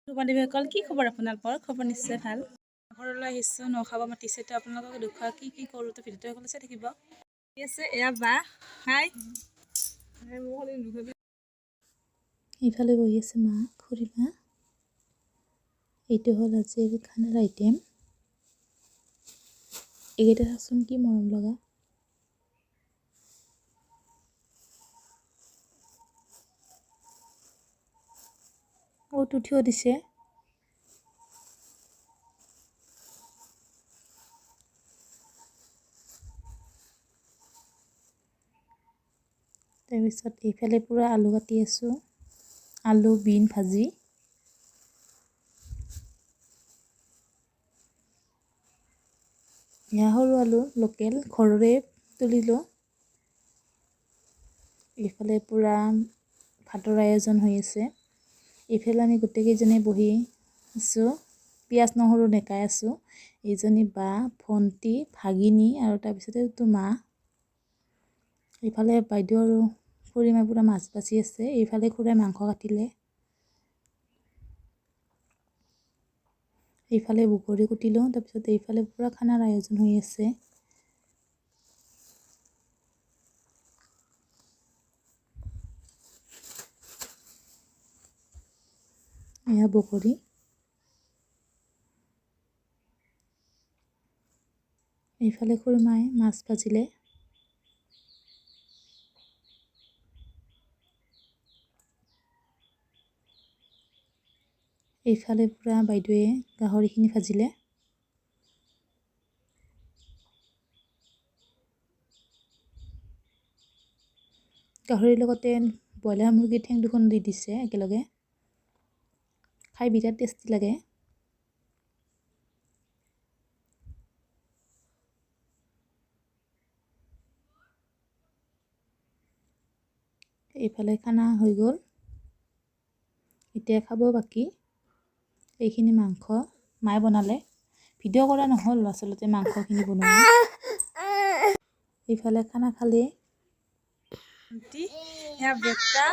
বান্ধৱীসকল কি খবৰ আপোনালোকৰ খবৰ নিশ্চয় ভাল ঘৰলৈ আহিছোঁ নখাব মাতিছে তো আপোনালোকক দেখুৱা কি কৰোঁ তো ভিডিঅ'টো সকলো চাই থাকিব ঠিক আছে এয়া বা হাই ইফালে বহি আছে মা খুৰীমা এইটো হ'ল আজিৰ খানাৰ আইটেম এইকেইটা চাচোন কি মৰম লগা অত উঠিও দিছে তাৰপিছত এইফালে পুৰা আলু কাটি আছোঁ আলু বিন ভাজি এয়া সৰু আলু লোকেল ঘৰৰে তুলিলোঁ এইফালে পুৰা ভাতৰ আয়োজন হৈ আছে এইফালে আমি গোটেইকেইজনে বহি আছোঁ পিঁয়াজ নহৰু নেকাই আছোঁ এইজনী বা ভণ্টি ভাগিনী আৰু তাৰপিছতে মা এইফালে বাইদেউ আৰু খুৰীমা পুৰা মাছ বাছি আছে এইফালে খুৰাই মাংস কাটিলে এইফালে বগৰী কুটিলোঁ তাৰপিছত এইফালে পুৰা খানাৰ আয়োজন হৈ আছে এয়া বগৰী এইফালে খুৰীমাই মাছ ভাজিলে এইফালে পুৰা বাইদেৱে গাহৰিখিনি ভাজিলে গাহৰিৰ লগতে ব্ৰইলাৰ মুৰ্গীৰ ঠেং দুখন দি দিছে একেলগে খাই বিৰাট টেষ্টি লাগে এইফালে খানা হৈ গ'ল এতিয়া খাব বাকী এইখিনি মাংস মায়ে বনালে ভিডিঅ' কৰা নহ'ল আচলতে মাংসখিনি বনোৱা এইফালে খানা খালে এয়া বেগটা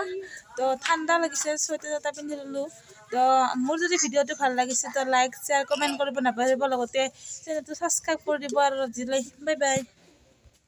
তো ঠাণ্ডা লাগিছে চুৱেটাৰ এটা পিন্ধি ল'লোঁ তো মোৰ যদি ভিডিঅ'টো ভাল লাগিছে তো লাইক শ্বেয়াৰ কমেণ্ট কৰিব নাপাহৰিব লগতে চেনেলটো ছাবস্ক্ৰাইব কৰি দিব আৰু আজিলৈ বাই বাই